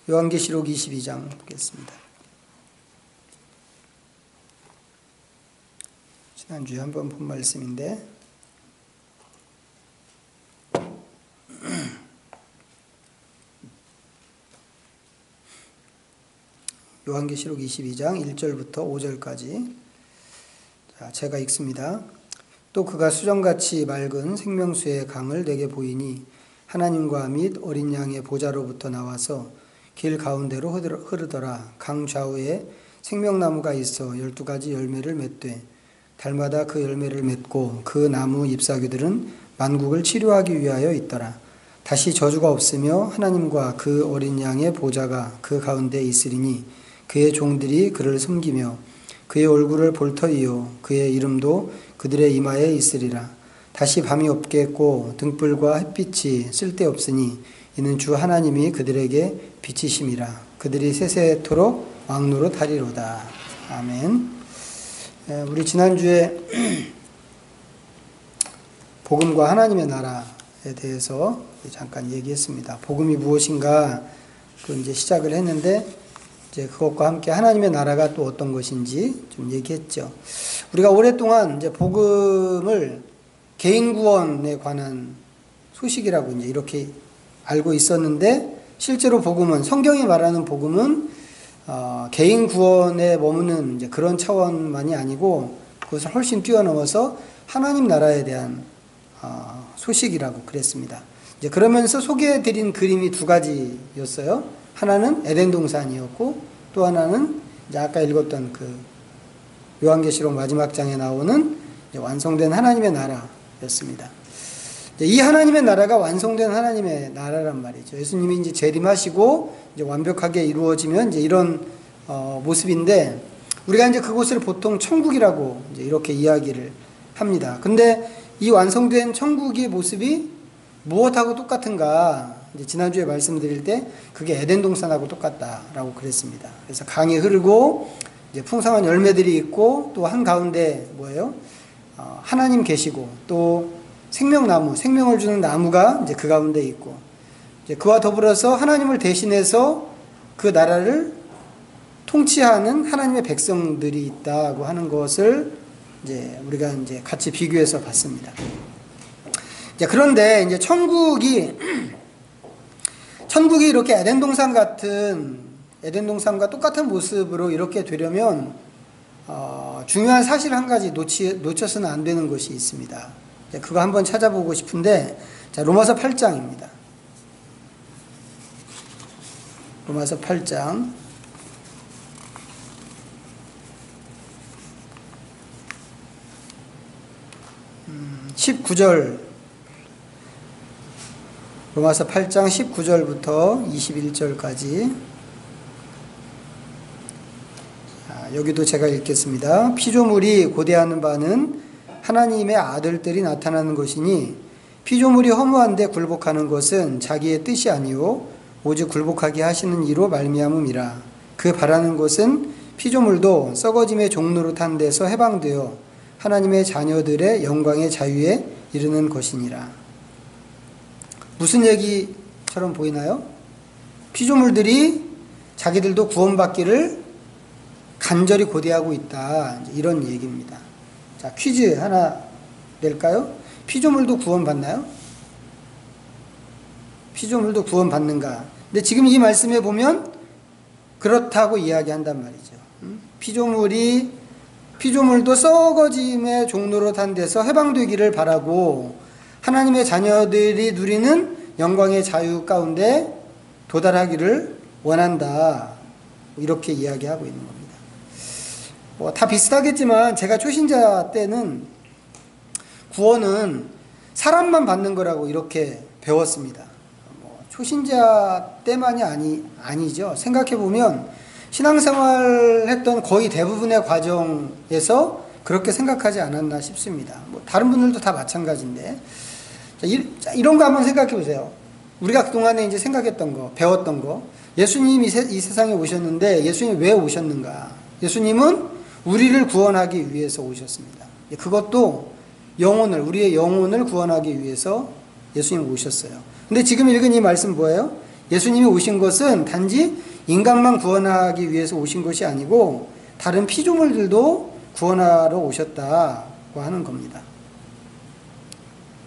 요한계시록 22장 보겠습니다. 지난주에 한번 본 말씀인데 요한계시록 22장 1절부터 5절까지 제가 읽습니다. 또 그가 수정같이 맑은 생명수의 강을 내게 보이니 하나님과 및 어린 양의 보좌로부터 나와서 길 가운데로 흐르더라. 강 좌우에 생명나무가 있어 12가지 열매를 맺되 달마다 그 열매를 맺고 그 나무 잎사귀들은 만국을 치료하기 위하여 있더라. 다시 저주가 없으며 하나님과 그 어린 양의 보좌가 그 가운데 있으리니 그의 종들이 그를 섬기며 그의 얼굴을 볼 터이요 그의 이름도 그들의 이마에 있으리라. 다시 밤이 없겠고 등불과 햇빛이 쓸데없으니 이는 주 하나님이 그들에게 빛이심이라. 그들이 세세토록 왕노로 타리로다. 아멘. 우리 지난주에 복음과 하나님의 나라에 대해서 잠깐 얘기했습니다. 복음이 무엇인가 그 이제 시작을 했는데 이제 그것과 함께 하나님의 나라가 또 어떤 것인지 좀 얘기했죠. 우리가 오랫동안 이제 복음을 개인 구원에 관한 소식이라고 이제 이렇게 알고 있었는데 실제로 복음은 성경이 말하는 복음은 개인 구원에 머무는 이제 그런 차원만이 아니고 그것을 훨씬 뛰어넘어서 하나님 나라에 대한 소식이라고 그랬습니다. 이제 그러면서 소개해드린 그림이 두 가지였어요. 하나는 에덴 동산이었고 또 하나는 이제 아까 읽었던 그 요한계시록 마지막 장에 나오는 완성된 하나님의 나라였습니다. 이 하나님의 나라가 완성된 하나님의 나라란 말이죠. 예수님이 이제 재림하시고 이제 완벽하게 이루어지면 이제 이런 모습인데 우리가 이제 그곳을 보통 천국이라고 이제 이렇게 이야기를 합니다. 근데 이 완성된 천국의 모습이 무엇하고 똑같은가? 이제 지난주에 말씀드릴 때 그게 에덴 동산하고 똑같다라고 그랬습니다. 그래서 강이 흐르고 이제 풍성한 열매들이 있고 또 한가운데 뭐예요? 하나님 계시고 또 생명나무, 생명을 주는 나무가 이제 그 가운데 있고 이제 그와 더불어서 하나님을 대신해서 그 나라를 통치하는 하나님의 백성들이 있다고 하는 것을 이제 우리가 이제 같이 비교해서 봤습니다. 이제 그런데 이제 천국이 이렇게 에덴 동산과 똑같은 모습으로 이렇게 되려면 중요한 사실 한 가지 놓쳐서는 안 되는 것이 있습니다. 그거 한번 찾아보고 싶은데 자, 로마서 8장입니다. 로마서 8장 19절 로마서 8장 19절부터 21절까지 여기도 제가 읽겠습니다. 피조물이 고대하는 바는 하나님의 아들들이 나타나는 것이니 피조물이 허무한데 굴복하는 것은 자기의 뜻이 아니요 오직 굴복하게 하시는 이로 말미암음이라. 그 바라는 것은 피조물도 썩어짐의 종로로 탄 데서 해방되어 하나님의 자녀들의 영광의 자유에 이르는 것이니라. 무슨 얘기처럼 보이나요? 피조물들이 자기들도 구원받기를 간절히 고대하고 있다. 이런 얘기입니다. 자, 퀴즈 하나 낼까요? 피조물도 구원받나요? 피조물도 구원받는가? 근데 지금 이 말씀에 보면 그렇다고 이야기한단 말이죠. 피조물도 썩어짐의 종로로 탄 데서 해방되기를 바라고 하나님의 자녀들이 누리는 영광의 자유 가운데 도달하기를 원한다. 이렇게 이야기하고 있는 겁니다. 뭐 다 비슷하겠지만 제가 초신자 때는 구원은 사람만 받는 거라고 이렇게 배웠습니다. 초신자 때만이 아니죠. 생각해보면 신앙생활 했던 거의 대부분의 과정에서 그렇게 생각하지 않았나 싶습니다. 뭐 다른 분들도 다 마찬가지인데 이런 거 한번 생각해 보세요. 우리가 그동안에 이제 생각했던 거, 배웠던 거, 예수님이 이 세상에 오셨는데 예수님이 왜 오셨는가? 예수님은 우리를 구원하기 위해서 오셨습니다. 그것도 우리의 영혼을 구원하기 위해서 예수님이 오셨어요. 근데 지금 읽은 이 말씀 뭐예요? 예수님이 오신 것은 단지 인간만 구원하기 위해서 오신 것이 아니고 다른 피조물들도 구원하러 오셨다고 하는 겁니다.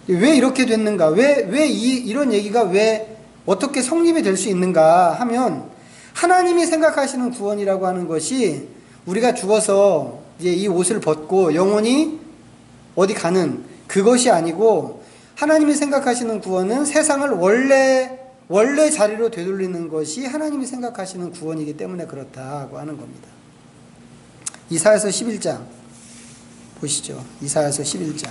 왜 이렇게 됐는가? 이런 얘기가 왜 어떻게 성립이 될 수 있는가 하면, 하나님이 생각하시는 구원이라고 하는 것이 우리가 죽어서 이제 이 옷을 벗고 영원히 어디 가는 그것이 아니고, 하나님이 생각하시는 구원은 세상을 원래 자리로 되돌리는 것이 하나님이 생각하시는 구원이기 때문에 그렇다고 하는 겁니다. 이사야서 11장 보시죠. 이사야서 11장.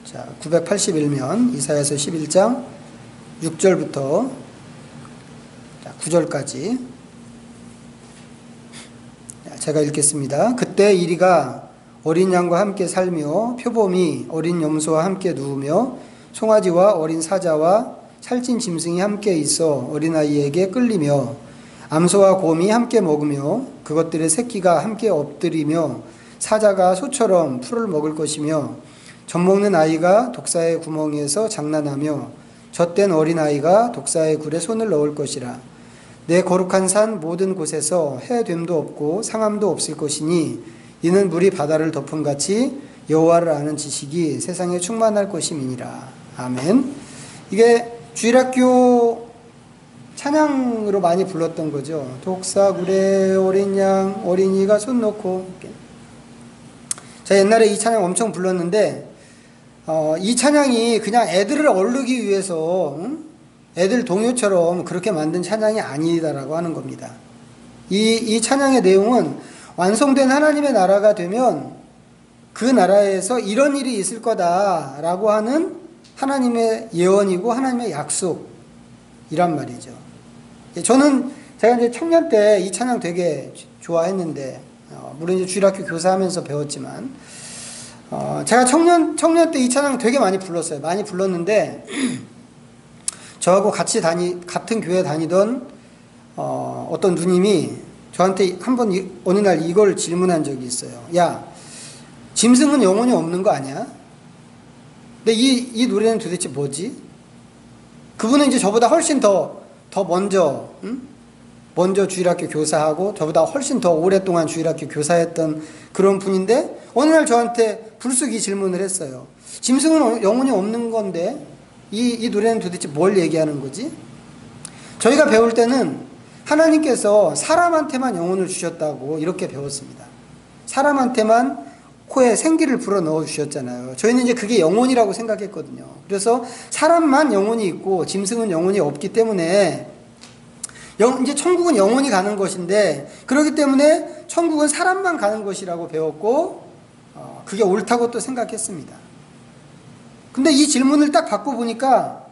자, 981면 이사야서 11장 6절부터 9절까지 제가 읽겠습니다. 그때 이리가 어린 양과 함께 살며 표범이 어린 염소와 함께 누우며 송아지와 어린 사자와 살찐 짐승이 함께 있어 어린아이에게 끌리며 암소와 곰이 함께 먹으며 그것들의 새끼가 함께 엎드리며 사자가 소처럼 풀을 먹을 것이며 젖먹는 아이가 독사의 구멍에서 장난하며 젖된 어린아이가 독사의 굴에 손을 넣을 것이라. 내 거룩한 산 모든 곳에서 해됨도 없고 상함도 없을 것이니 이는 물이 바다를 덮음같이 여호와를 아는 지식이 세상에 충만할 것임이니라. 아멘. 이게 주일학교 찬양으로 많이 불렀던 거죠. 독사굴에 어린 양 어린이가 손 놓고. 제가 옛날에 이 찬양 엄청 불렀는데 이 찬양이 그냥 애들을 어르기 위해서 애들 동요처럼 그렇게 만든 찬양이 아니다라고 하는 겁니다. 이 찬양의 내용은 완성된 하나님의 나라가 되면 그 나라에서 이런 일이 있을 거다라고 하는 하나님의 예언이고 하나님의 약속이란 말이죠. 제가 이제 청년 때 이 찬양 되게 좋아했는데, 물론 이제 주일학교 교사하면서 배웠지만, 제가 청년 때 이 찬양 되게 많이 불렀어요. 많이 불렀는데, 저하고 같은 교회 다니던, 어떤 누님이 저한테 어느 날 이걸 질문한 적이 있어요. 야, 짐승은 영혼이 없는 거 아니야? 근데 이 노래는 도대체 뭐지? 그분은 이제 저보다 훨씬 더 먼저 주일학교 교사하고 저보다 훨씬 더 오랫동안 주일학교 교사했던 그런 분인데, 어느 날 저한테 불쑥 이 질문을 했어요. 짐승은 영혼이 없는 건데 이 노래는 도대체 뭘 얘기하는 거지? 저희가 배울 때는 하나님께서 사람한테만 영혼을 주셨다고 이렇게 배웠습니다. 사람한테만 코에 생기를 불어넣어 주셨잖아요. 저희는 이제 그게 영혼이라고 생각했거든요. 그래서 사람만 영혼이 있고 짐승은 영혼이 없기 때문에 이제 천국은 영혼이 가는 것인데, 그렇기 때문에 천국은 사람만 가는 것이라고 배웠고, 그게 옳다고 또 생각했습니다. 근데 이 질문을 딱 받고 보니까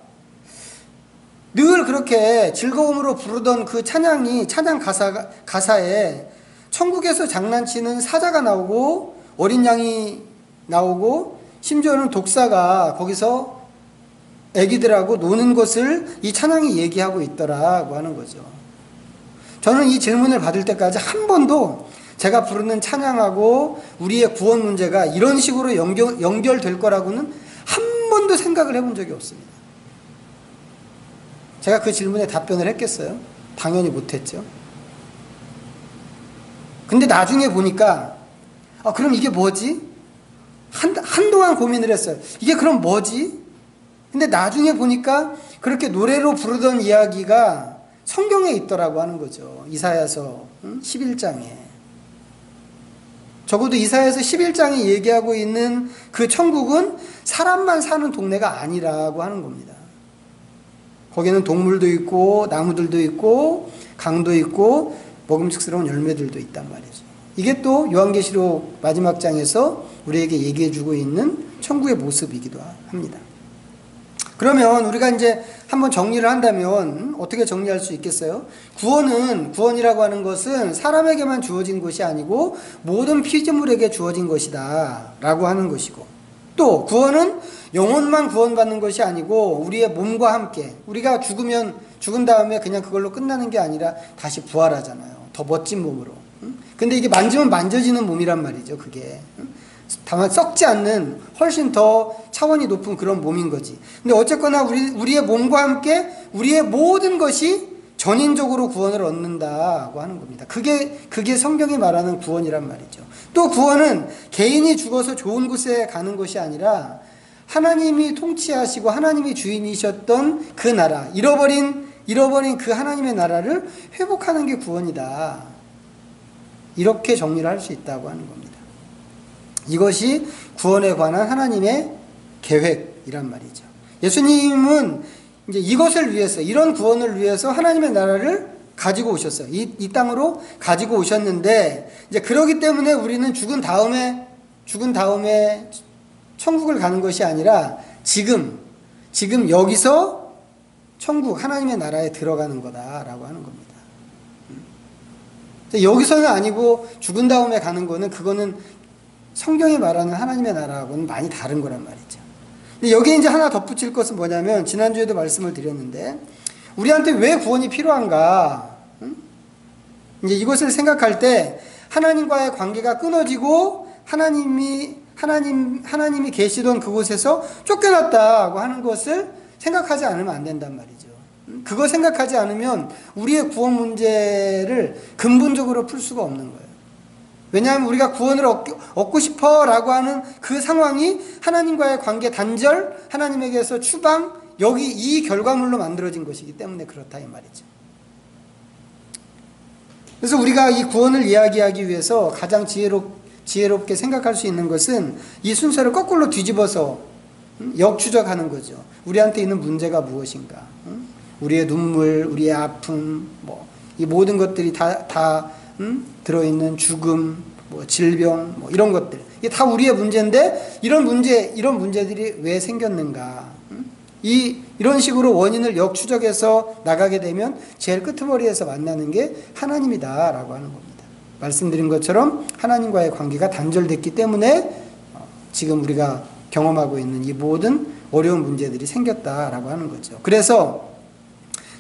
늘 그렇게 즐거움으로 부르던 그 찬양 가사에 천국에서 장난치는 사자가 나오고 어린 양이 나오고 심지어는 독사가 거기서 애기들하고 노는 것을 이 찬양이 얘기하고 있더라고 하는 거죠. 저는 이 질문을 받을 때까지 한 번도 제가 부르는 찬양하고 우리의 구원 문제가 이런 식으로 연결될 거라고는 한 번도 생각을 해본 적이 없습니다. 제가 그 질문에 답변을 했겠어요? 당연히 못했죠. 근데 나중에 보니까 그럼 이게 뭐지? 한동안 고민을 했어요. 이게 그럼 뭐지? 근데 나중에 보니까 그렇게 노래로 부르던 이야기가 성경에 있더라고 하는 거죠. 이사야서 11장에. 적어도 이사야서 11장이 얘기하고 있는 그 천국은 사람만 사는 동네가 아니라고 하는 겁니다. 거기는 동물도 있고 나무들도 있고 강도 있고 먹음직스러운 열매들도 있단 말이죠. 이게 또 요한계시록 마지막 장에서 우리에게 얘기해주고 있는 천국의 모습이기도 합니다. 그러면 우리가 이제 한번 정리를 한다면 어떻게 정리할 수 있겠어요? 구원이라고 하는 것은 사람에게만 주어진 것이 아니고 모든 피조물에게 주어진 것이다 라고 하는 것이고, 또 구원은 영혼만 구원받는 것이 아니고 우리의 몸과 함께, 우리가 죽은 다음에 그냥 그걸로 끝나는 게 아니라 다시 부활하잖아요. 더 멋진 몸으로. 근데 이게 만지면 만져지는 몸이란 말이죠. 그게. 다만 썩지 않는 훨씬 더 차원이 높은 그런 몸인 거지. 근데 어쨌거나 우리의 몸과 함께 우리의 모든 것이 전인적으로 구원을 얻는다고 하는 겁니다. 그게 성경이 말하는 구원이란 말이죠. 또 구원은 개인이 죽어서 좋은 곳에 가는 것이 아니라 하나님이 통치하시고 하나님이 주인이셨던 그 나라, 잃어버린 그 하나님의 나라를 회복하는 게 구원이다. 이렇게 정리를 할 수 있다고 하는 겁니다. 이것이 구원에 관한 하나님의 계획이란 말이죠. 예수님은 이제 이것을 위해서, 이런 구원을 위해서 하나님의 나라를 가지고 오셨어요. 이 땅으로 가지고 오셨는데, 이제 그러기 때문에 우리는 죽은 다음에 천국을 가는 것이 아니라 지금 여기서 천국, 하나님의 나라에 들어가는 거다라고 하는 겁니다. 여기서는 아니고 죽은 다음에 가는 거는, 그거는 성경이 말하는 하나님의 나라하고는 많이 다른 거란 말이죠. 근데 여기에 이제 하나 덧붙일 것은 뭐냐면, 지난주에도 말씀을 드렸는데, 우리한테 왜 구원이 필요한가? 이제 이것을 생각할 때, 하나님과의 관계가 끊어지고, 하나님이 계시던 그곳에서 쫓겨났다고 하는 것을 생각하지 않으면 안 된단 말이죠. 그거 생각하지 않으면 우리의 구원 문제를 근본적으로 풀 수가 없는 거예요. 왜냐하면 우리가 구원을 얻고 싶어 라고 하는 그 상황이 하나님과의 관계 단절, 하나님에게서 추방, 여기 이 결과물로 만들어진 것이기 때문에 그렇다 이 말이죠. 그래서 우리가 이 구원을 이야기하기 위해서 가장 지혜롭게 생각할 수 있는 것은 이 순서를 거꾸로 뒤집어서 역추적하는 거죠. 우리한테 있는 문제가 무엇인가? 우리의 눈물, 우리의 아픔, 이 모든 것들이 다 들어있는 죽음, 질병, 이런 것들. 이게 다 우리의 문제인데, 이런 문제들이 왜 생겼는가? 이런 식으로 원인을 역추적해서 나가게 되면 제일 끄트머리에서 만나는 게 하나님이다라고 하는 겁니다. 말씀드린 것처럼 하나님과의 관계가 단절됐기 때문에 지금 우리가 경험하고 있는 이 모든 어려운 문제들이 생겼다라고 하는 거죠. 그래서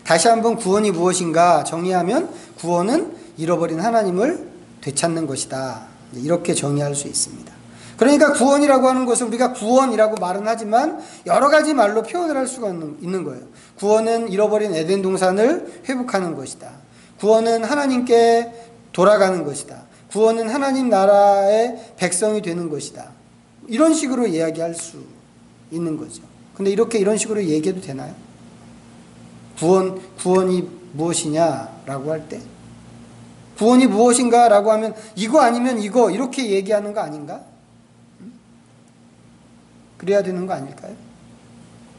다시 한번 구원이 무엇인가 정의하면, 구원은 잃어버린 하나님을 되찾는 것이다. 이렇게 정의할 수 있습니다. 그러니까 구원이라고 하는 것은 우리가 구원이라고 말은 하지만 여러 가지 말로 표현을 할 수가 있는 거예요. 구원은 잃어버린 에덴 동산을 회복하는 것이다. 구원은 하나님께 돌아가는 것이다. 구원은 하나님 나라의 백성이 되는 것이다. 이런 식으로 이야기할 수 있는 거죠. 근데 이런 식으로 얘기해도 되나요? 구원이 무엇이냐라고 할 때, 구원이 무엇인가라고 하면 이거 아니면 이거, 이렇게 얘기하는 거 아닌가? 그래야 되는 거 아닐까요?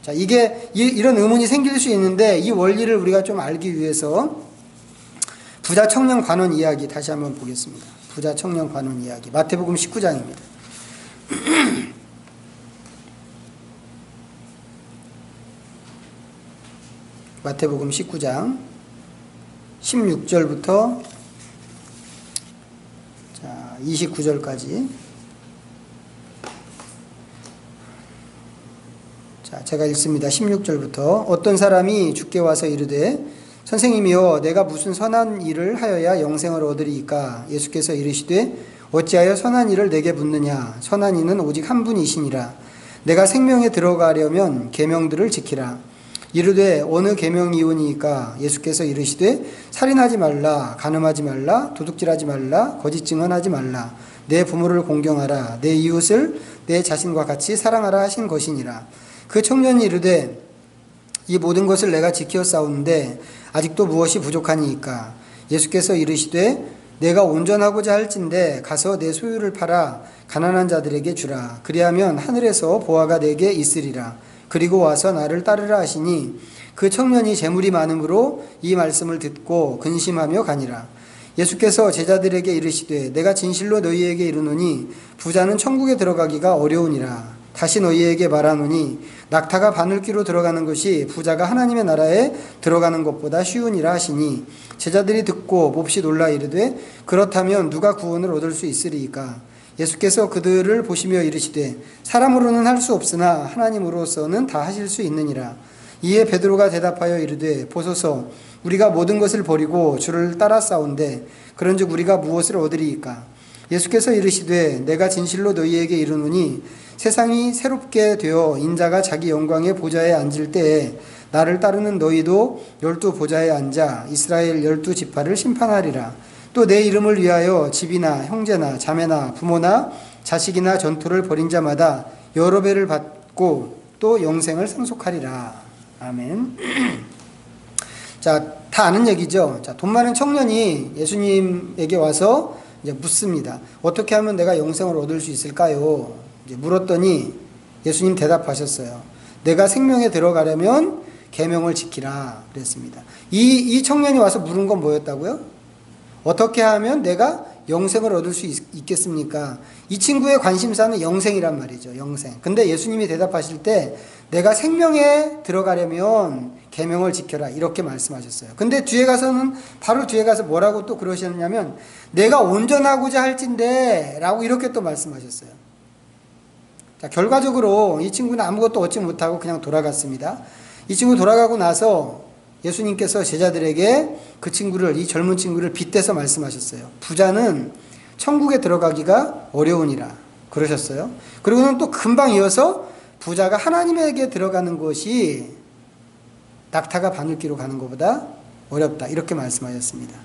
자, 이런 의문이 생길 수 있는데, 이 원리를 우리가 좀 알기 위해서 부자 청년 관원 이야기 다시 한번 보겠습니다. 부자 청년 관원 이야기, 마태복음 19장입니다. 마태복음 19장 16절부터 29절까지. 자, 제가 읽습니다. 16절부터. 어떤 사람이 주께 와서 이르되, 선생님이여, 내가 무슨 선한 일을 하여야 영생을 얻으리이까? 예수께서 이르시되, 어찌하여 선한 일을 내게 묻느냐? 선한 이는 오직 한 분이시니라. 내가 생명에 들어가려면 계명들을 지키라. 이르되 어느 계명이오니이까? 예수께서 이르시되, 살인하지 말라, 간음하지 말라, 도둑질하지 말라, 거짓 증언하지 말라, 내 부모를 공경하라, 내 이웃을 내 자신과 같이 사랑하라 하신 것이니라. 그 청년이 이르되, 이 모든 것을 내가 지켰사오는데 아직도 무엇이 부족하니이까? 예수께서 이르시되, 내가 온전하고자 할진대 가서 내 소유를 팔아 가난한 자들에게 주라. 그리하면 하늘에서 보화가 내게 있으리라. 그리고 와서 나를 따르라 하시니, 그 청년이 재물이 많으므로 이 말씀을 듣고 근심하며 가니라. 예수께서 제자들에게 이르시되, 내가 진실로 너희에게 이르노니 부자는 천국에 들어가기가 어려우니라. 다시 너희에게 말하노니 낙타가 바늘귀로 들어가는 것이 부자가 하나님의 나라에 들어가는 것보다 쉬우니라 하시니, 제자들이 듣고 몹시 놀라 이르되, 그렇다면 누가 구원을 얻을 수 있으리이까? 예수께서 그들을 보시며 이르시되, 사람으로는 할 수 없으나 하나님으로서는 다 하실 수 있느니라. 이에 베드로가 대답하여 이르되 보소서 우리가 모든 것을 버리고 주를 따라 싸운데 그런즉 우리가 무엇을 얻으리이까? 예수께서 이르시되 내가 진실로 너희에게 이르노니 세상이 새롭게 되어 인자가 자기 영광의 보좌에 앉을 때에 나를 따르는 너희도 12 보좌에 앉아 이스라엘 12 지파를 심판하리라. 또 내 이름을 위하여 집이나 형제나 자매나 부모나 자식이나 전토를 벌인 자마다 여러 배를 받고 또 영생을 상속하리라. 아멘. 자, 다 아는 얘기죠. 자, 돈 많은 청년이 예수님에게 와서 이제 묻습니다. 어떻게 하면 내가 영생을 얻을 수 있을까요? 이제 물었더니 예수님 대답하셨어요. 내가 생명에 들어가려면 계명을 지키라 그랬습니다. 이 청년이 와서 물은 건 뭐였다고요? 어떻게 하면 내가 영생을 얻을 수 있겠습니까? 이 친구의 관심사는 영생이란 말이죠. 영생. 근데 예수님이 대답하실 때 내가 생명에 들어가려면 계명을 지켜라 이렇게 말씀하셨어요. 근데 뒤에 가서는 바로 뒤에 가서 뭐라고 또 그러셨냐면 내가 온전하고자 할진대 라고 이렇게 또 말씀하셨어요. 자, 결과적으로 이 친구는 아무것도 얻지 못하고 그냥 돌아갔습니다. 이 친구 돌아가고 나서 예수님께서 제자들에게 그 친구를, 이 젊은 친구를 빗대서 말씀하셨어요. 부자는 천국에 들어가기가 어려우니라 그러셨어요. 그리고는 또 금방 이어서 부자가 하나님에게 들어가는 것이 낙타가 바늘기로 가는 것보다 어렵다 이렇게 말씀하셨습니다.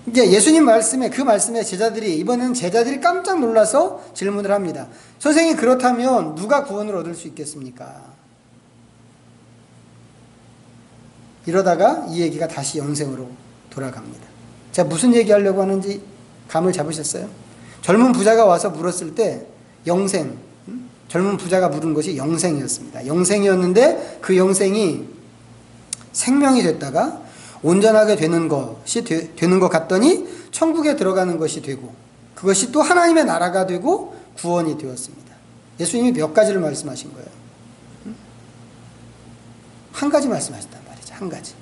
이제 예수님 말씀에, 그 말씀에 이번에는 제자들이 깜짝 놀라서 질문을 합니다. 선생님, 그렇다면 누가 구원을 얻을 수 있겠습니까? 이러다가 이 얘기가 다시 영생으로 돌아갑니다. 제가 무슨 얘기하려고 하는지 감을 잡으셨어요? 젊은 부자가 와서 물었을 때 영생, 젊은 부자가 물은 것이 영생이었습니다. 영생이었는데 그 영생이 생명이 됐다가 온전하게 되는 것 같더니 천국에 들어가는 것이 되고 그것이 또 하나님의 나라가 되고 구원이 되었습니다. 예수님이 몇 가지를 말씀하신 거예요? 한 가지 말씀하셨단 말이에요. 한 가지.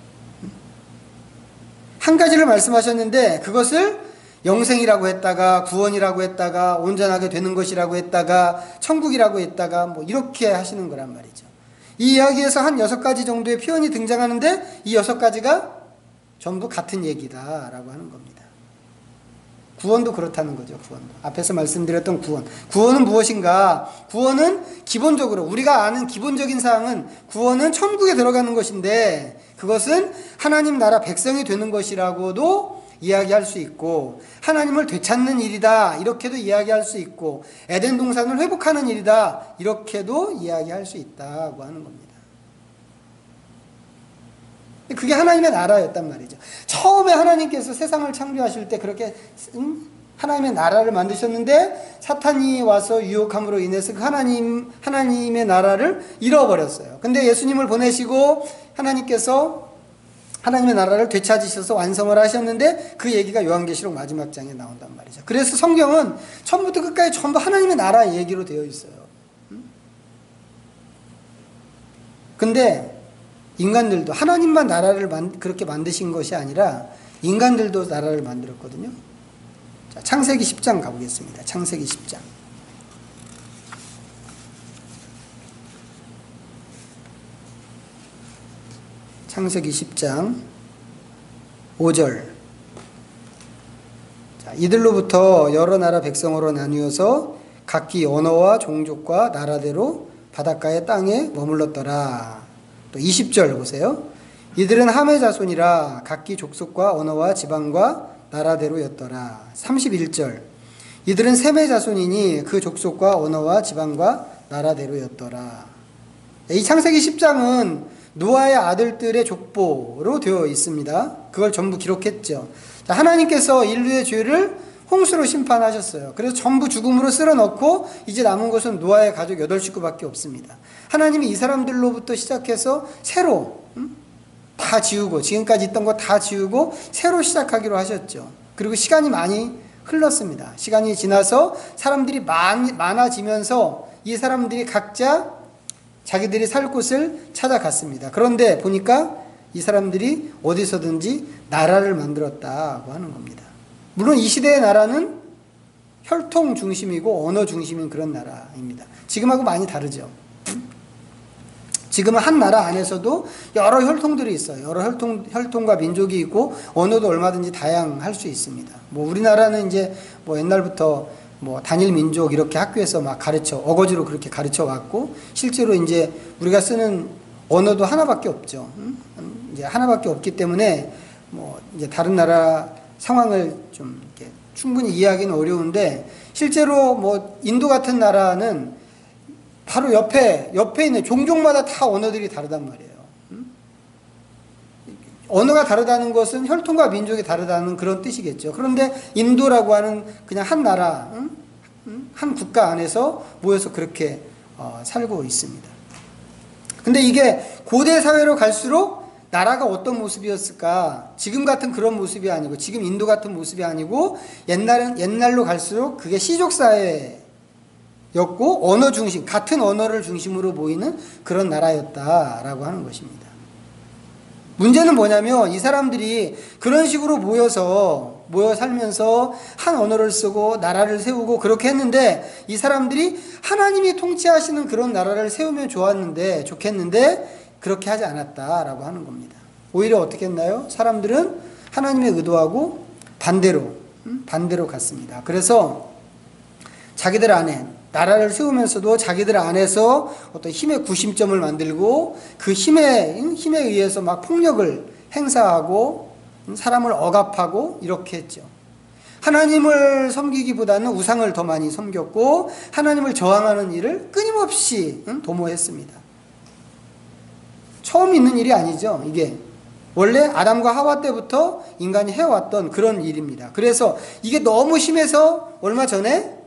한 가지를 말씀하셨는데 그것을 영생이라고 했다가 구원이라고 했다가 온전하게 되는 것이라고 했다가 천국이라고 했다가 뭐 이렇게 하시는 거란 말이죠. 이 이야기에서 한 6가지 정도의 표현이 등장하는데 이 6가지가 전부 같은 얘기다라고 하는 겁니다. 구원도 그렇다는 거죠. 구원도. 앞에서 말씀드렸던 구원. 구원은 무엇인가? 구원은 기본적으로 우리가 아는 기본적인 사항은 구원은 천국에 들어가는 것인데 그것은 하나님 나라 백성이 되는 것이라고도 이야기할 수 있고 하나님을 되찾는 일이다 이렇게도 이야기할 수 있고 에덴 동산을 회복하는 일이다 이렇게도 이야기할 수 있다고 하는 겁니다. 그게 하나님의 나라였단 말이죠. 처음에 하나님께서 세상을 창조하실 때 그렇게 하나님의 나라를 만드셨는데 사탄이 와서 유혹함으로 인해서 그 하나님의 나라를 잃어버렸어요. 근데 예수님을 보내시고 하나님께서 하나님의 나라를 되찾으셔서 완성을 하셨는데 그 얘기가 요한계시록 마지막 장에 나온단 말이죠. 그래서 성경은 처음부터 끝까지 전부 하나님의 나라 얘기로 되어 있어요. 근데 인간들도 하나님만 나라를 그렇게 만드신 것이 아니라 인간들도 나라를 만들었거든요. 자, 창세기 10장 가보겠습니다. 창세기 10장. 창세기 10장 5절. 자, 이들로부터 여러 나라 백성으로 나뉘어서 각기 언어와 종족과 나라대로 바닷가의 땅에 머물렀더라. 또 20절 보세요. 이들은 함의 자손이라 각기 족속과 언어와 지방과 나라대로였더라. 31절. 이들은 셈의 자손이니 그 족속과 언어와 지방과 나라대로였더라. 이 창세기 10장은 노아의 아들들의 족보로 되어 있습니다. 그걸 전부 기록했죠. 자, 하나님께서 인류의 죄를 홍수로 심판하셨어요. 그래서 전부 죽음으로 쓸어넣고 이제 남은 것은 노아의 가족 8식구밖에 없습니다. 하나님이 이 사람들로부터 시작해서 새로 다 지우고 지금까지 있던 거 다 지우고 새로 시작하기로 하셨죠. 그리고 시간이 많이 흘렀습니다. 시간이 지나서 사람들이 많아지면서 이 사람들이 각자 자기들이 살 곳을 찾아갔습니다. 그런데 보니까 이 사람들이 어디서든지 나라를 만들었다고 하는 겁니다. 물론 이 시대의 나라는 혈통 중심이고 언어 중심인 그런 나라입니다. 지금하고 많이 다르죠. 지금은 한 나라 안에서도 여러 혈통들이 있어요. 여러 혈통과 민족이 있고 언어도 얼마든지 다양할 수 있습니다. 뭐 우리나라는 이제 뭐 옛날부터 뭐 단일 민족 이렇게 학교에서 막 어거지로 그렇게 가르쳐 왔고, 실제로 이제 우리가 쓰는 언어도 하나밖에 없죠. 이제 하나밖에 없기 때문에 뭐 이제 다른 나라 상황을 좀 이렇게 충분히 이해하기는 어려운데, 실제로 뭐 인도 같은 나라는 바로 옆에 있는 종족마다 다 언어들이 다르단 말이에요. 언어가 다르다는 것은 혈통과 민족이 다르다는 그런 뜻이겠죠. 그런데 인도라고 하는 그냥 한 나라, 한 국가 안에서 모여서 그렇게 살고 있습니다. 근데 이게 고대 사회로 갈수록 나라가 어떤 모습이었을까? 지금 같은 그런 모습이 아니고, 지금 인도 같은 모습이 아니고, 옛날로 갈수록 그게 시족사회였고, 언어 중심, 같은 언어를 중심으로 보이는 그런 나라였다라고 하는 것입니다. 문제는 뭐냐면, 이 사람들이 그런 식으로 모여 살면서 한 언어를 쓰고 나라를 세우고 그렇게 했는데, 이 사람들이 하나님이 통치하시는 그런 나라를 세우면 좋겠는데 그렇게 하지 않았다라고 하는 겁니다. 오히려 어떻게 했나요? 사람들은 하나님의 의도하고 반대로 갔습니다. 그래서 자기들 안에 나라를 세우면서도 자기들 안에서 어떤 힘의 구심점을 만들고, 그 힘에 의해서 막 폭력을 행사하고 사람을 억압하고 이렇게 했죠. 하나님을 섬기기보다는 우상을 더 많이 섬겼고, 하나님을 저항하는 일을 끊임없이 도모했습니다. 처음 있는 일이 아니죠. 이게 원래 아담과 하와 때부터 인간이 해왔던 그런 일입니다. 그래서 이게 너무 심해서 얼마 전에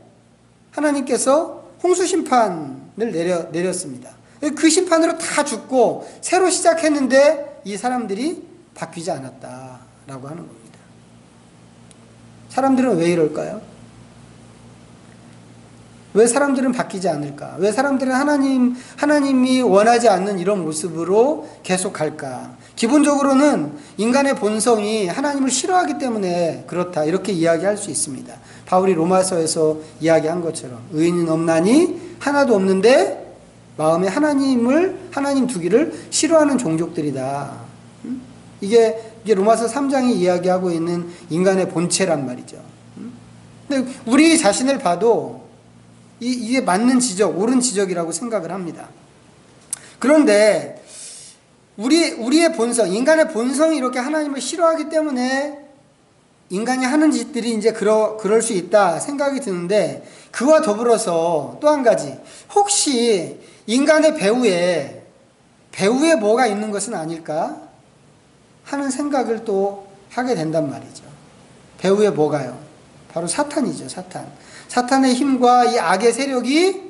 하나님께서 홍수 심판을 내렸습니다. 그 심판으로 다 죽고 새로 시작했는데 이 사람들이 바뀌지 않았다라고 하는 겁니다. 사람들은 왜 이럴까요? 왜 사람들은 바뀌지 않을까? 왜 사람들은 하나님이 원하지 않는 이런 모습으로 계속 갈까? 기본적으로는 인간의 본성이 하나님을 싫어하기 때문에 그렇다, 이렇게 이야기할 수 있습니다. 바울이 로마서에서 이야기한 것처럼 의인은 없나니 하나도 없는데 마음에 하나님 두기를 싫어하는 종족들이다. 이게 로마서 3장이 이야기하고 있는 인간의 본체란 말이죠. 근데 우리 자신을 봐도 이게 맞는 지적, 옳은 지적이라고 생각을 합니다. 그런데 우리의 본성, 인간의 본성이 이렇게 하나님을 싫어하기 때문에 인간이 하는 짓들이 이제 그럴 수 있다 생각이 드는데, 그와 더불어서 또 한 가지, 혹시 인간의 배후에 뭐가 있는 것은 아닐까 하는 생각을 또 하게 된단 말이죠. 배후에 뭐가요? 바로 사탄이죠. 사탄의 힘과 이 악의 세력이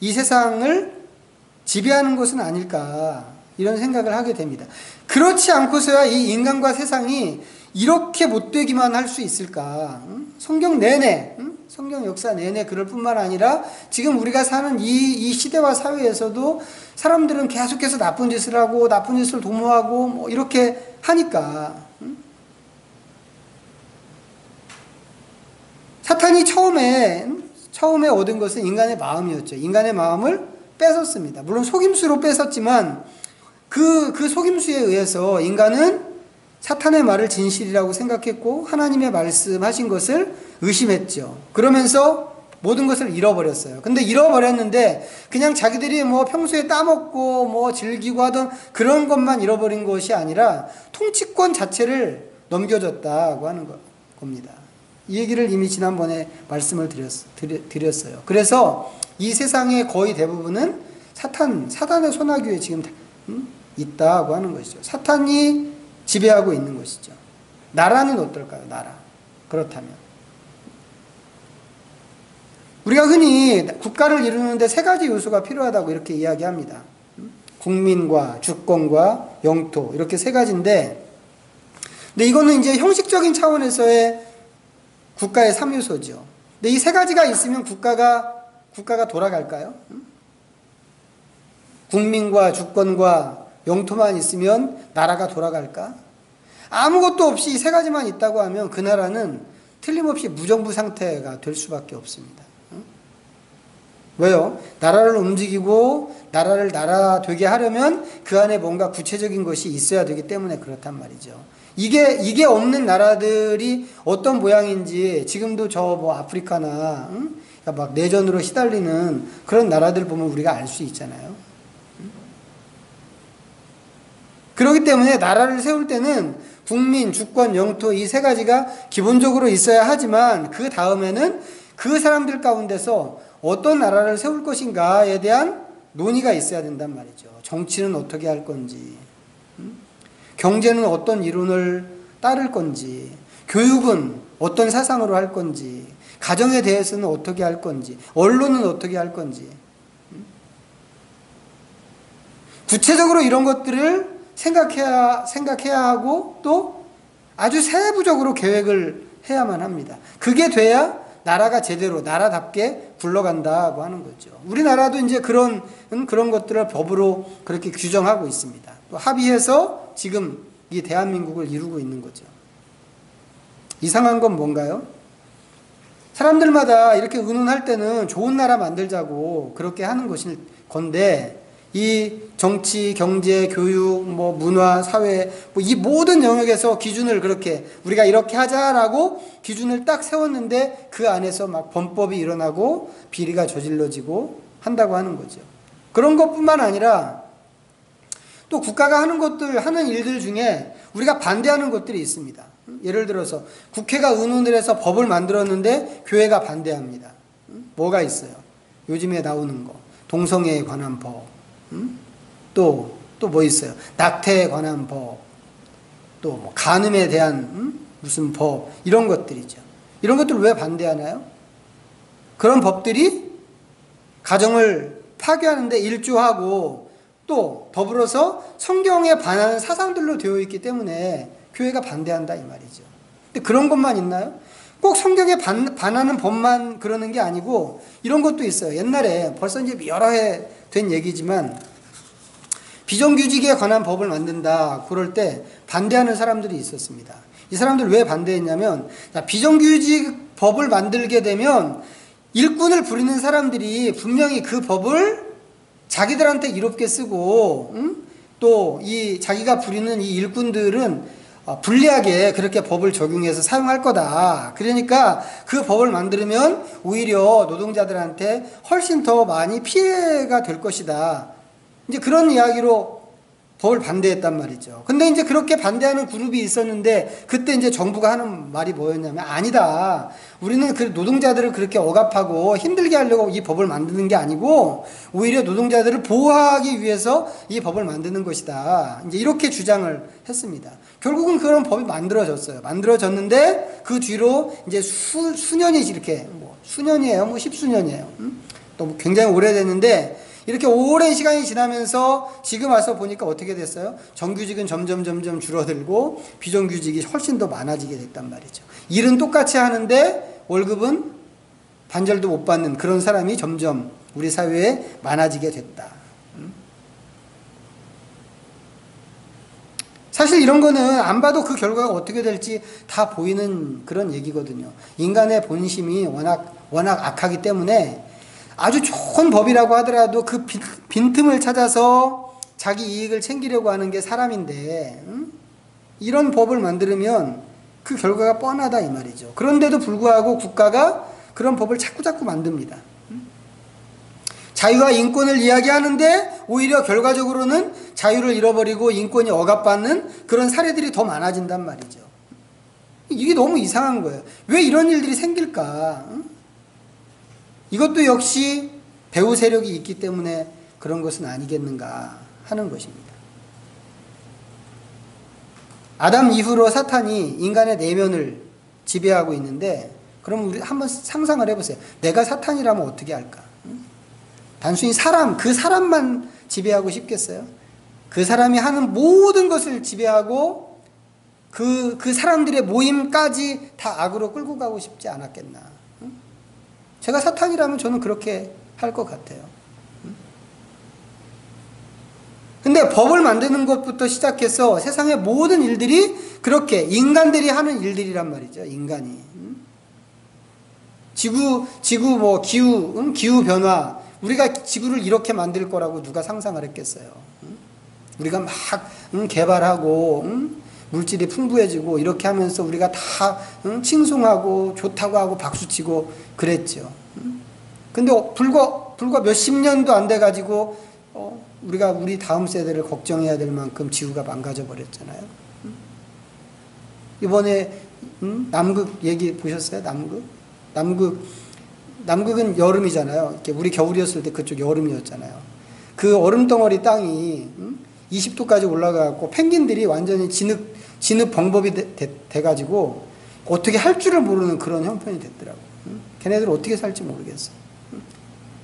이 세상을 지배하는 것은 아닐까, 이런 생각을 하게 됩니다. 그렇지 않고서야 이 인간과 세상이 이렇게 못되기만 할 수 있을까? 성경 내내, 성경 역사 내내 그럴 뿐만 아니라 지금 우리가 사는 이 시대와 사회에서도 사람들은 계속해서 나쁜 짓을 하고 나쁜 짓을 도모하고 뭐 이렇게 하니까, 사탄이 처음에 얻은 것은 인간의 마음이었죠. 인간의 마음을 뺏었습니다. 물론 속임수로 뺏었지만 그 속임수에 의해서 인간은 사탄의 말을 진실이라고 생각했고 하나님의 말씀하신 것을 의심했죠. 그러면서 모든 것을 잃어버렸어요. 근데 잃어버렸는데 그냥 자기들이 뭐 평소에 따먹고 뭐 즐기고 하던 그런 것만 잃어버린 것이 아니라 통치권 자체를 넘겨줬다고 하는 겁니다. 이 얘기를 이미 지난번에 말씀을 드렸어요. 그래서 이 세상의 거의 대부분은 사단의 손아귀에 지금 있다고 하는 것이죠. 사탄이 지배하고 있는 것이죠. 나라는 어떨까요? 나라. 그렇다면 우리가 흔히 국가를 이루는데 세 가지 요소가 필요하다고 이렇게 이야기합니다. 국민과 주권과 영토, 이렇게 세 가지인데, 근데 이거는 이제 형식적인 차원에서의 국가의 3요소죠. 근데 이 세 가지가 있으면 국가가 돌아갈까요? 국민과 주권과 영토만 있으면 나라가 돌아갈까? 아무것도 없이 이 세 가지만 있다고 하면 그 나라는 틀림없이 무정부 상태가 될 수밖에 없습니다. 왜요? 나라를 움직이고 나라를 나라 되게 하려면 그 안에 뭔가 구체적인 것이 있어야 되기 때문에 그렇단 말이죠. 이게 없는 나라들이 어떤 모양인지 지금도 저 뭐 아프리카나 그러니까 막 내전으로 시달리는 그런 나라들 보면 우리가 알 수 있잖아요. 그렇기 때문에 나라를 세울 때는 국민, 주권, 영토 이 세 가지가 기본적으로 있어야 하지만 그 다음에는 그 사람들 가운데서 어떤 나라를 세울 것인가에 대한 논의가 있어야 된단 말이죠. 정치는 어떻게 할 건지, 경제는 어떤 이론을 따를 건지, 교육은 어떤 사상으로 할 건지, 가정에 대해서는 어떻게 할 건지, 언론은 어떻게 할 건지. 구체적으로 이런 것들을 생각해야 하고 또 아주 세부적으로 계획을 해야만 합니다. 그게 돼야 나라가 제대로 나라답게 굴러간다고 하는 거죠. 우리나라도 이제 그런 것들을 법으로 그렇게 규정하고 있습니다. 또 합의해서 지금 이 대한민국을 이루고 있는 거죠. 이상한 건 뭔가요? 사람들마다 이렇게 의논할 때는 좋은 나라 만들자고 그렇게 하는 것일 건데 이 정치, 경제, 교육, 뭐 문화, 사회 뭐 이 모든 영역에서 기준을 그렇게 우리가 이렇게 하자라고 기준을 딱 세웠는데 그 안에서 막 범법이 일어나고 비리가 저질러지고 한다고 하는 거죠. 그런 것뿐만 아니라 또 국가가 하는 일들 중에 우리가 반대하는 것들이 있습니다. 예를 들어서 국회가 의논을 해서 법을 만들었는데 교회가 반대합니다. 뭐가 있어요? 요즘에 나오는 거 동성애에 관한 법, 또 뭐 있어요? 낙태에 관한 법, 또 뭐 간음에 대한 무슨 법, 이런 것들이죠. 이런 것들을 왜 반대하나요? 그런 법들이 가정을 파괴하는데 일조하고 또 더불어서 성경에 반하는 사상들로 되어 있기 때문에 교회가 반대한다 이 말이죠. 근데 그런 것만 있나요? 꼭 성경에 반하는 법만 그러는 게 아니고 이런 것도 있어요. 옛날에 벌써 이제 여러 해 된 얘기지만 비정규직에 관한 법을 만든다 그럴 때 반대하는 사람들이 있었습니다. 이 사람들 왜 반대했냐면 비정규직 법을 만들게 되면 일꾼을 부리는 사람들이 분명히 그 법을 자기들한테 이롭게 쓰고 또 이 자기가 부리는 이 일꾼들은 불리하게 그렇게 법을 적용해서 사용할 거다. 그러니까 그 법을 만들면 오히려 노동자들한테 훨씬 더 많이 피해가 될 것이다. 이제 그런 이야기로 법을 반대했단 말이죠. 근데 이제 그렇게 반대하는 그룹이 있었는데 그때 이제 정부가 하는 말이 뭐였냐면 아니다. 우리는 그 노동자들을 그렇게 억압하고 힘들게 하려고 이 법을 만드는 게 아니고 오히려 노동자들을 보호하기 위해서 이 법을 만드는 것이다. 이제 이렇게 주장을 했습니다. 결국은 그런 법이 만들어졌어요. 만들어졌는데 그 뒤로 이제 수년이 이렇게 뭐 수년이에요. 뭐 십수년이에요. 또 굉장히 오래됐는데 이렇게 오랜 시간이 지나면서 지금 와서 보니까 어떻게 됐어요? 정규직은 점점 줄어들고 비정규직이 훨씬 더 많아지게 됐단 말이죠. 일은 똑같이 하는데 월급은 반절도 못 받는 그런 사람이 점점 우리 사회에 많아지게 됐다. 사실 이런 거는 안 봐도 그 결과가 어떻게 될지 다 보이는 그런 얘기거든요. 인간의 본심이 워낙 악하기 때문에 아주 좋은 법이라고 하더라도 그 빈틈을 찾아서 자기 이익을 챙기려고 하는 게 사람인데 이런 법을 만들면 그 결과가 뻔하다 이 말이죠. 그런데도 불구하고 국가가 그런 법을 자꾸 만듭니다. 자유와 인권을 이야기하는데 오히려 결과적으로는 자유를 잃어버리고 인권이 억압받는 그런 사례들이 더 많아진단 말이죠. 이게 너무 이상한 거예요. 왜 이런 일들이 생길까? 이것도 역시 배후 세력이 있기 때문에 그런 것은 아니겠는가 하는 것입니다. 아담 이후로 사탄이 인간의 내면을 지배하고 있는데 그럼 우리 한번 상상을 해보세요. 내가 사탄이라면 어떻게 할까? 단순히 그 사람만 지배하고 싶겠어요? 그 사람이 하는 모든 것을 지배하고 그 사람들의 모임까지 다 악으로 끌고 가고 싶지 않았겠나? 제가 사탄이라면 저는 그렇게 할 것 같아요. 근데 법을 만드는 것부터 시작해서 세상의 모든 일들이 그렇게 인간들이 하는 일들이란 말이죠. 인간이. 지구 뭐 기후 변화 우리가 지구를 이렇게 만들 거라고 누가 상상을 했겠어요? 우리가 막 개발하고 물질이 풍부해지고 이렇게 하면서 우리가 다 칭송하고 좋다고 하고 박수치고 그랬죠. 근데 불과 몇십 년도 안 돼가지고 우리가 우리 다음 세대를 걱정해야 될 만큼 지구가 망가져 버렸잖아요. 이번에 남극 얘기 보셨어요? 남극은 여름이잖아요. 이렇게 우리 겨울이었을 때 그쪽 여름이었잖아요. 그 얼음덩어리 땅이 20도까지 올라가고 펭귄들이 완전히 진흙 범벅이 돼가지고 어떻게 할 줄을 모르는 그런 형편이 됐더라고요. 걔네들 어떻게 살지 모르겠어요.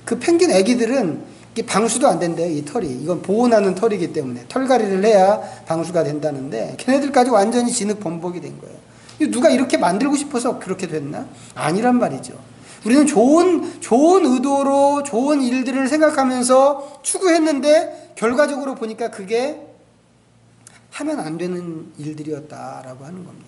그 펭귄 애기들은 방수도 안 된대요. 이 털이. 이건 보온하는 털이기 때문에 털갈이를 해야 방수가 된다는데 걔네들까지 완전히 진흙 범벅이 된 거예요. 누가 이렇게 만들고 싶어서 그렇게 됐나? 아니란 말이죠. 우리는 좋은 의도로 좋은 일들을 생각하면서 추구했는데 결과적으로 보니까 그게 하면 안 되는 일들이었다라고 하는 겁니다.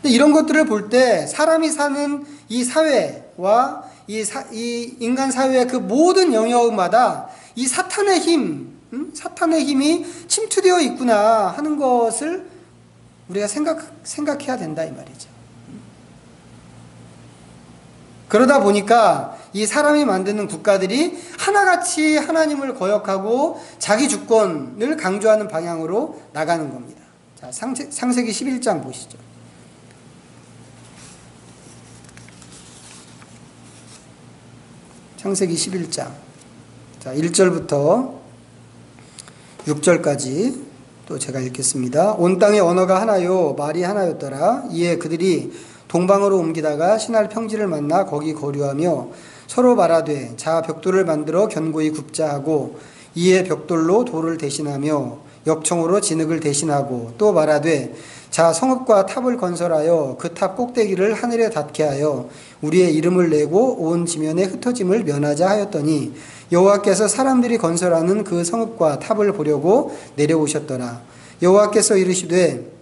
근데 이런 것들을 볼 때 사람이 사는 이 사회와 이 인간 사회의 그 모든 영역마다 이 사탄의 힘이 침투되어 있구나 하는 것을 우리가 생각해야 된다 이 말이죠. 그러다 보니까 이 사람이 만드는 국가들이 하나같이 하나님을 거역하고 자기 주권을 강조하는 방향으로 나가는 겁니다. 자, 창세기 11장 보시죠. 창세기 11장. 자, 1절부터 6절까지 또 제가 읽겠습니다. 온 땅의 언어가 하나요 말이 하나였더라. 이에 그들이 동방으로 옮기다가 신할 평지를 만나 거기 거류하며 서로 말하되 자 벽돌을 만들어 견고히 굽자 하고 이에 벽돌로 돌을 대신하며 역청으로 진흙을 대신하고 또 말하되 자 성읍과 탑을 건설하여 그 탑 꼭대기를 하늘에 닿게 하여 우리의 이름을 내고 온 지면에 흩어짐을 면하자 하였더니 여호와께서 사람들이 건설하는 그 성읍과 탑을 보려고 내려오셨더라. 여호와께서 이르시되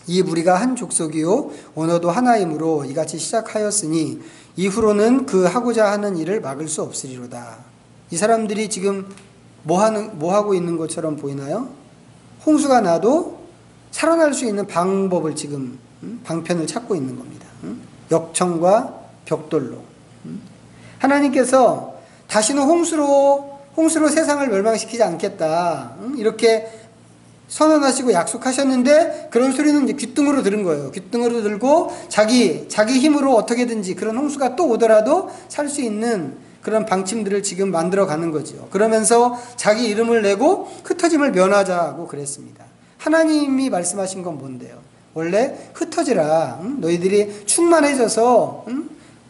이 무리가 한 족속이요 언어도 하나이므로 이같이 시작하였으니 이후로는 그 하고자 하는 일을 막을 수 없으리로다. 이 사람들이 지금 뭐 하고 있는 것처럼 보이나요? 홍수가 나도 살아날 수 있는 방법을 지금 방편을 찾고 있는 겁니다. 역청과 벽돌로. 하나님께서 다시는 홍수로 세상을 멸망시키지 않겠다. 이렇게 선언하시고 약속하셨는데 그런 소리는 이제 귓등으로 들은 거예요. 귓등으로 들고 자기 힘으로 어떻게든지 그런 홍수가 또 오더라도 살 수 있는 그런 방침들을 지금 만들어 가는 거죠. 그러면서 자기 이름을 내고 흩어짐을 면하자고 그랬습니다. 하나님이 말씀하신 건 뭔데요? 원래 흩어지라. 너희들이 충만해져서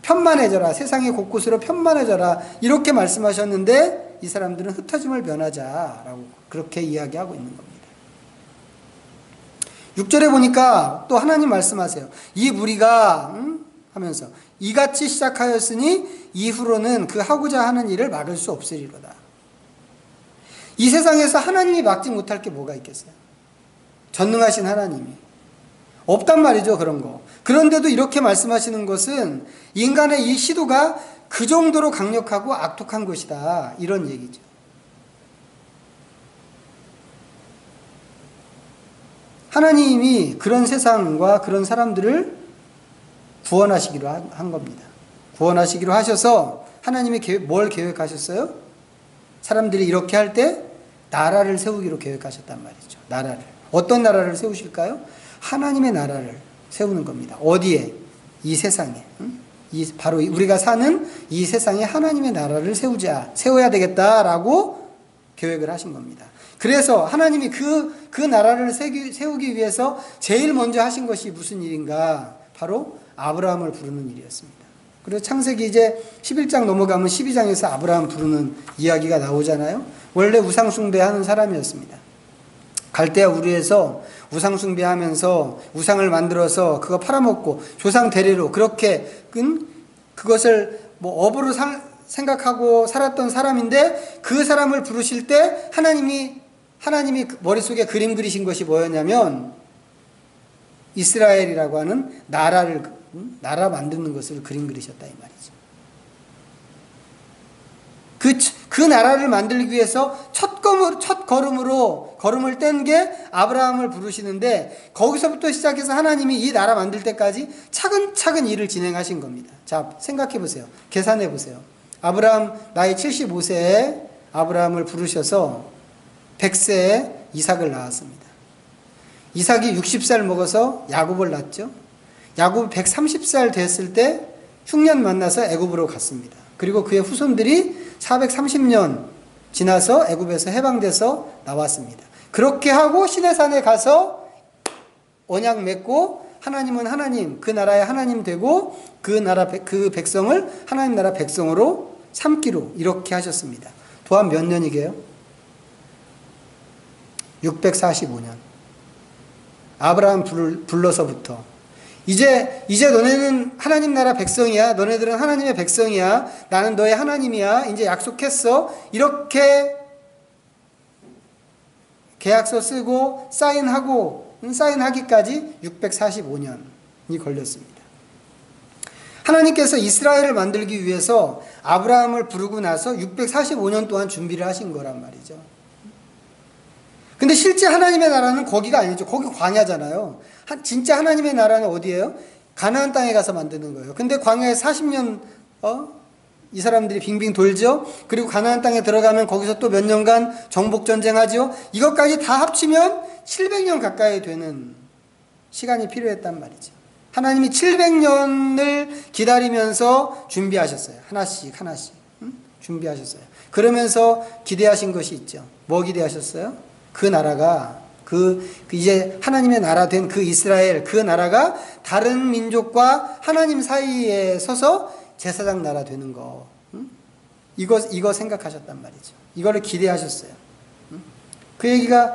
편만해져라. 세상의 곳곳으로 편만해져라. 이렇게 말씀하셨는데 이 사람들은 흩어짐을 면하자라고 그렇게 이야기하고 있는 겁니다. 6절에 보니까 또 하나님 말씀하세요. 이 무리가 하면서 이같이 시작하였으니 이후로는 그 하고자 하는 일을 막을 수 없으리로다. 이 세상에서 하나님이 막지 못할 게 뭐가 있겠어요? 전능하신 하나님이. 없단 말이죠, 그런 거. 그런데도 이렇게 말씀하시는 것은 인간의 이 시도가 그 정도로 강력하고 악독한 것이다. 이런 얘기죠. 하나님이 그런 세상과 그런 사람들을 구원하시기로 한 겁니다. 구원하시기로 하셔서 하나님이 뭘 계획하셨어요? 사람들이 이렇게 할 때 나라를 세우기로 계획하셨단 말이죠. 나라를. 어떤 나라를 세우실까요? 하나님의 나라를 세우는 겁니다. 어디에? 이 세상에. 바로 우리가 사는 이 세상에 하나님의 나라를 세워야 되겠다라고 계획을 하신 겁니다. 그래서 하나님이 그 나라를 세우기 위해서 제일 먼저 하신 것이 무슨 일인가? 바로 아브라함을 부르는 일이었습니다. 그리고 창세기 이제 11장 넘어가면 12장에서 아브라함 부르는 이야기가 나오잖아요. 원래 우상숭배하는 사람이었습니다. 갈대아 우르에서 우상숭배하면서 우상을 만들어서 그거 팔아먹고 조상 대례로 그렇게 그것을 뭐 업으로 생각하고 살았던 사람인데 그 사람을 부르실 때 하나님이 머릿속에 그림 그리신 것이 뭐였냐면 이스라엘이라고 하는 나라를 나라 만드는 것을 그림 그리셨다 이 말이죠. 그 나라를 만들기 위해서 첫 걸음을 뗀 게 아브라함을 부르시는데, 거기서부터 시작해서 하나님이 이 나라 만들 때까지 차근차근 일을 진행하신 겁니다. 자, 생각해 보세요. 계산해 보세요. 아브라함 나이 75세에 아브라함을 부르셔서 100세에 이삭을 낳았습니다. 이삭이 60살 먹어서 야곱을 낳았죠. 야곱이 130살 됐을 때 흉년 만나서 애굽으로 갔습니다. 그리고 그의 후손들이 430년 지나서 애굽에서 해방돼서 나왔습니다. 그렇게 하고 시내산에 가서 언약 맺고 하나님은 하나님, 그 나라의 하나님 되고 그 백성을 하나님 나라 백성으로 삼기로 이렇게 하셨습니다. 또한 몇 년이게요? 645년. 아브라함 불러서부터 이제 너네는 하나님 나라 백성이야. 너네들은 하나님의 백성이야. 나는 너의 하나님이야. 이제 약속했어. 이렇게 계약서 쓰고 사인하기까지 645년이 걸렸습니다. 하나님께서 이스라엘을 만들기 위해서 아브라함을 부르고 나서 645년 동안 준비를 하신 거란 말이죠. 근데 실제 하나님의 나라는 거기가 아니죠. 거기 광야잖아요. 진짜 하나님의 나라는 어디예요? 가나안 땅에 가서 만드는 거예요. 근데 광야에 40년 이 사람들이 빙빙 돌죠. 그리고 가나안 땅에 들어가면 거기서 또 몇 년간 정복 전쟁하죠. 이것까지 다 합치면 700년 가까이 되는 시간이 필요했단 말이죠. 하나님이 700년을 기다리면서 준비하셨어요. 하나씩 준비하셨어요. 그러면서 기대하신 것이 있죠. 뭐 기대하셨어요? 그 나라가 이제 하나님의 나라 된 그 이스라엘, 그 나라가 다른 민족과 하나님 사이에 서서 제사장 나라 되는 거. 이거 생각하셨단 말이죠. 이거를 기대하셨어요. 그 얘기가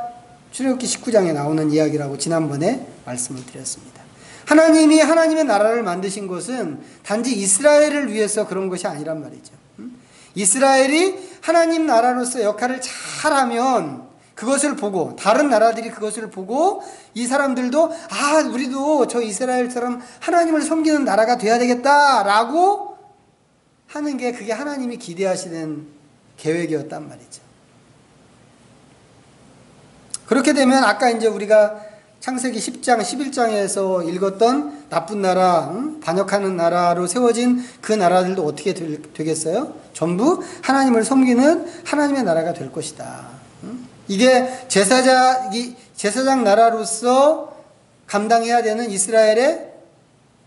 출애굽기 19장에 나오는 이야기라고 지난번에 말씀을 드렸습니다. 하나님이 하나님의 나라를 만드신 것은 단지 이스라엘을 위해서 그런 것이 아니란 말이죠. 이스라엘이 하나님 나라로서 역할을 잘하면 그것을 보고, 다른 나라들이 그것을 보고 이 사람들도 우리도 저 이스라엘처럼 하나님을 섬기는 나라가 돼야 되겠다라고 하는 게, 그게 하나님이 기대하시는 계획이었단 말이죠. 그렇게 되면 아까 이제 우리가 창세기 10장, 11장에서 읽었던 나쁜 나라, 반역하는 나라로 세워진 그 나라들도 어떻게 되겠어요? 전부 하나님을 섬기는 하나님의 나라가 될 것이다. 이게 제사장 나라로서 감당해야 되는 이스라엘의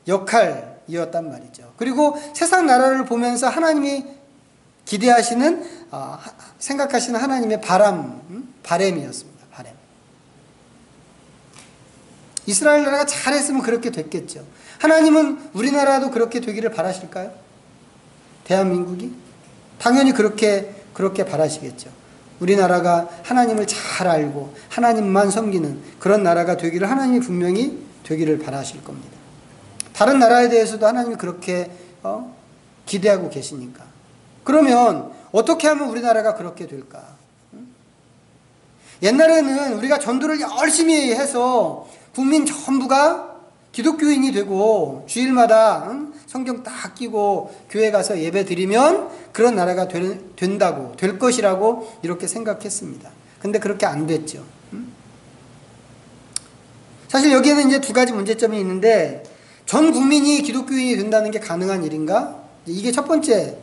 역할이었단 말이죠. 그리고 세상 나라를 보면서 하나님이 기대하시는, 생각하시는 하나님의 바램이었습니다. 바램. 이스라엘 나라가 잘했으면 그렇게 됐겠죠. 하나님은 우리나라도 그렇게 되기를 바라실까요? 대한민국이? 당연히 그렇게 바라시겠죠. 우리나라가 하나님을 잘 알고 하나님만 섬기는 그런 나라가 되기를 하나님이 분명히 되기를 바라실 겁니다. 다른 나라에 대해서도 하나님이 그렇게 기대하고 계시니까. 그러면 어떻게 하면 우리나라가 그렇게 될까? 옛날에는 우리가 전도를 열심히 해서 국민 전부가 기독교인이 되고 주일마다 성경 딱 끼고 교회 가서 예배 드리면 그런 나라가 된다고, 될 것이라고 이렇게 생각했습니다. 근데 그렇게 안 됐죠. 사실 여기에는 이제 두 가지 문제점이 있는데, 전 국민이 기독교인이 된다는 게 가능한 일인가? 이게 첫 번째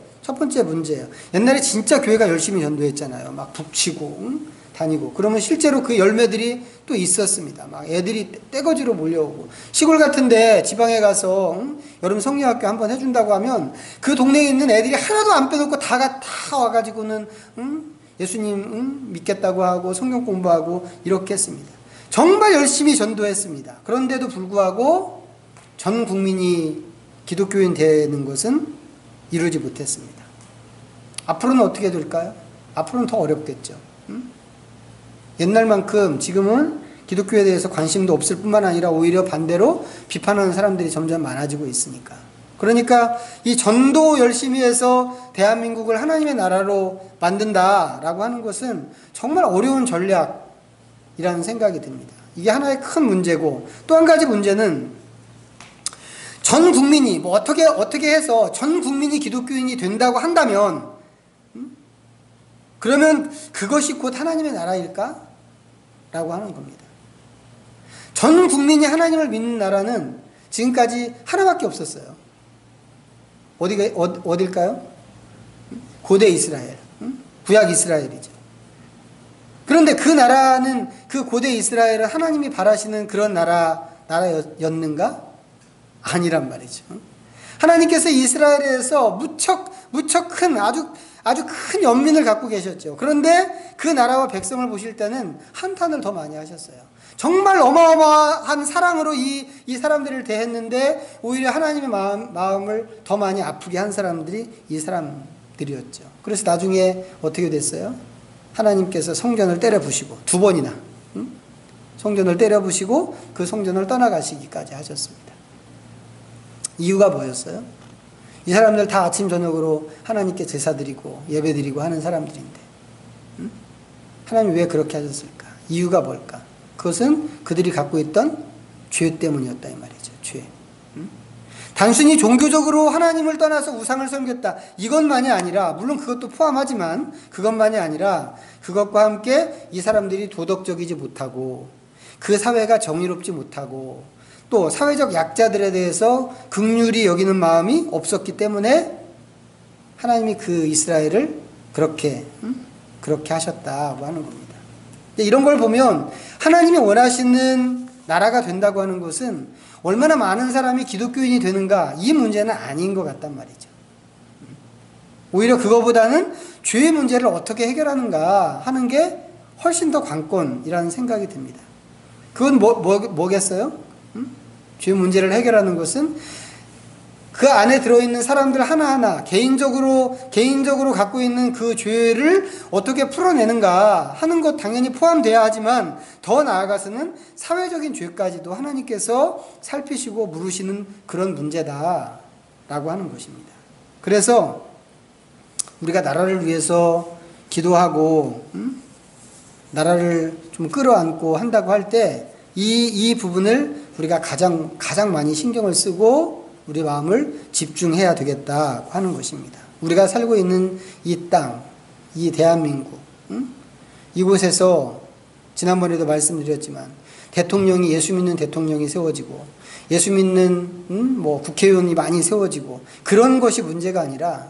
문제예요. 옛날에 진짜 교회가 열심히 전도했잖아요. 막 북치고 다니고. 그러면 실제로 그 열매들이 또 있었습니다. 막 애들이 떼거지로 몰려오고, 시골 같은데 지방에 가서 여름 성리학교 한번 해준다고 하면 그 동네에 있는 애들이 하나도 안 빼놓고 다 와가지고는 예수님 믿겠다고 하고 성경 공부하고 이렇게 했습니다. 정말 열심히 전도했습니다. 그런데도 불구하고 전 국민이 기독교인 되는 것은 이루지 못했습니다. 앞으로는 어떻게 될까요? 앞으로는 더 어렵겠죠. 옛날만큼 지금은 기독교에 대해서 관심도 없을 뿐만 아니라 오히려 반대로 비판하는 사람들이 점점 많아지고 있으니까. 그러니까 이 전도 열심히 해서 대한민국을 하나님의 나라로 만든다라고 하는 것은 정말 어려운 전략이라는 생각이 듭니다. 이게 하나의 큰 문제고, 또 한 가지 문제는 전 국민이 뭐 어떻게 해서 전 국민이 기독교인이 된다고 한다면 그러면 그것이 곧 하나님의 나라일까? 라고 하는 겁니다. 전 국민이 하나님을 믿는 나라는 지금까지 하나밖에 없었어요. 어딜까요? 고대 이스라엘, 구약 이스라엘이죠. 그런데 그 나라는, 그 고대 이스라엘은 하나님이 바라시는 그런 나라였는가? 아니란 말이죠. 하나님께서 이스라엘에서 무척 큰 아주 큰 연민을 갖고 계셨죠. 그런데 그 나라와 백성을 보실 때는 한탄을 더 많이 하셨어요. 정말 어마어마한 사랑으로 이 사람들을 대했는데 오히려 하나님의 마음을 더 많이 아프게 한 사람들이 이 사람들이었죠. 그래서 나중에 어떻게 됐어요? 하나님께서 성전을 때려 부시고 2번이나 성전을 때려 부시고 그 성전을 떠나가시기까지 하셨습니다. 이유가 뭐였어요? 이 사람들 다 아침 저녁으로 하나님께 제사 드리고 예배 드리고 하는 사람들인데 하나님이 왜 그렇게 하셨을까? 이유가 뭘까? 그것은 그들이 갖고 있던 죄 때문이었다 이 말이죠. 죄. 단순히 종교적으로 하나님을 떠나서 우상을 섬겼다 이것만이 아니라, 물론 그것도 포함하지만 그것만이 아니라 그것과 함께 이 사람들이 도덕적이지 못하고 그 사회가 정의롭지 못하고 또 사회적 약자들에 대해서 긍휼히 여기는 마음이 없었기 때문에 하나님이 그 이스라엘을 그렇게 하셨다고 하는 겁니다. 이런 걸 보면 하나님이 원하시는 나라가 된다고 하는 것은 얼마나 많은 사람이 기독교인이 되는가 이 문제는 아닌 것 같단 말이죠. 오히려 그거보다는 죄의 문제를 어떻게 해결하는가 하는 게 훨씬 더 관건이라는 생각이 듭니다. 그건 뭐겠어요? 죄 문제를 해결하는 것은 그 안에 들어있는 사람들 하나하나 개인적으로 갖고 있는 그 죄를 어떻게 풀어내는가 하는 것 당연히 포함돼야 하지만 더 나아가서는 사회적인 죄까지도 하나님께서 살피시고 물으시는 그런 문제다라고 하는 것입니다. 그래서 우리가 나라를 위해서 기도하고 나라를 좀 끌어안고 한다고 할 때 이 부분을 우리가 가장 많이 신경을 쓰고 우리 마음을 집중해야 되겠다고 하는 것입니다. 우리가 살고 있는 이 땅, 이 대한민국, 이곳에서 지난번에도 말씀드렸지만 대통령이 예수 믿는 대통령이 세워지고 예수 믿는 국회의원이 많이 세워지고 그런 것이 문제가 아니라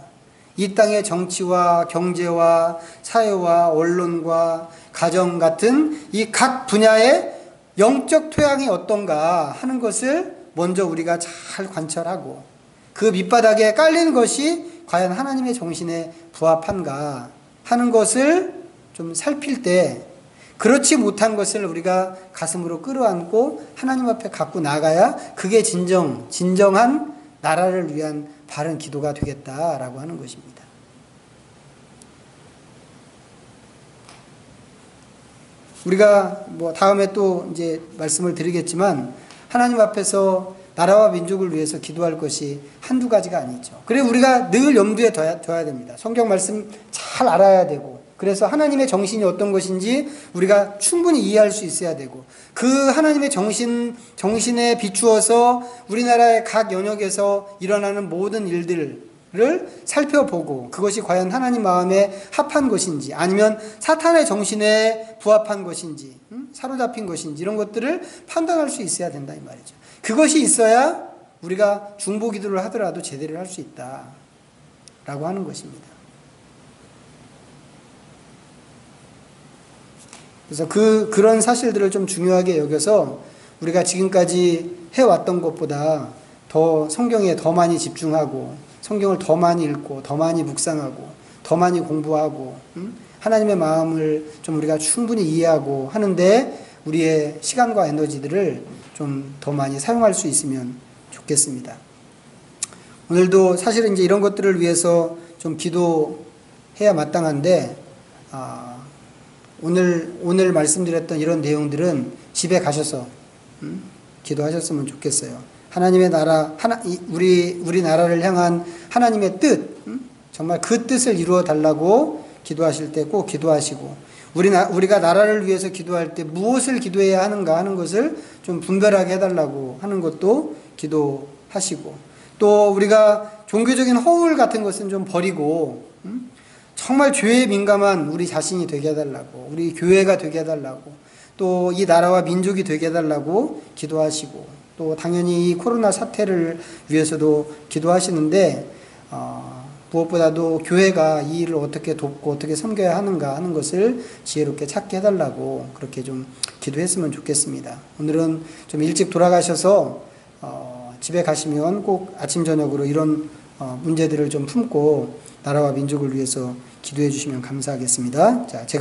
이 땅의 정치와 경제와 사회와 언론과 가정 같은 이 각 분야의 영적 토양이 어떤가 하는 것을 먼저 우리가 잘 관찰하고 그 밑바닥에 깔린 것이 과연 하나님의 정신에 부합한가 하는 것을 좀 살필 때 그렇지 못한 것을 우리가 가슴으로 끌어안고 하나님 앞에 갖고 나가야 그게 진정한 나라를 위한 바른 기도가 되겠다라고 하는 것입니다. 우리가 다음에 또 이제 말씀을 드리겠지만 하나님 앞에서 나라와 민족을 위해서 기도할 것이 한두 가지가 아니죠. 그래서 우리가 늘 염두에 둬야 됩니다. 성경 말씀 잘 알아야 되고 그래서 하나님의 정신이 어떤 것인지 우리가 충분히 이해할 수 있어야 되고 그 하나님의 정신에 비추어서 우리나라의 각 영역에서 일어나는 모든 일들을 살펴보고 그것이 과연 하나님 마음에 합한 것인지 아니면 사탄의 정신에 부합한 것인지 사로잡힌 것인지 이런 것들을 판단할 수 있어야 된다 이 말이죠. 그것이 있어야 우리가 중보 기도를 하더라도 제대로 할 수 있다라고 하는 것입니다. 그래서 그런 사실들을 좀 중요하게 여겨서 우리가 지금까지 해왔던 것보다 더 성경에 더 많이 집중하고 성경을 더 많이 읽고 더 많이 묵상하고 더 많이 공부하고 하나님의 마음을 좀 우리가 충분히 이해하고 하는데 우리의 시간과 에너지들을 좀 더 많이 사용할 수 있으면 좋겠습니다. 오늘도 사실은 이제 이런 것들을 위해서 좀 기도해야 마땅한데 오늘 말씀드렸던 이런 내용들은 집에 가셔서 기도하셨으면 좋겠어요. 하나님의 나라, 우리 나라를 향한 하나님의 뜻, 정말 그 뜻을 이루어 달라고 기도하실 때 꼭 기도하시고, 우리가 나라를 위해서 기도할 때 무엇을 기도해야 하는가 하는 것을 좀 분별하게 해달라고 하는 것도 하시고, 또 우리가 종교적인 허울 같은 것은 좀 버리고 정말 죄에 민감한 우리 자신이 되게 해달라고, 우리 교회가 되게 해달라고, 또 이 나라와 민족이 되게 해달라고 기도하시고, 또 당연히 이 코로나 사태를 위해서도 기도하시는데 무엇보다도 교회가 이 일을 어떻게 돕고 어떻게 섬겨야 하는가 하는 것을 지혜롭게 찾게 해달라고 그렇게 좀 기도했으면 좋겠습니다. 오늘은 좀 일찍 돌아가셔서 집에 가시면 꼭 아침 저녁으로 이런 문제들을 좀 품고 나라와 민족을 위해서 기도해 주시면 감사하겠습니다. 자, 제가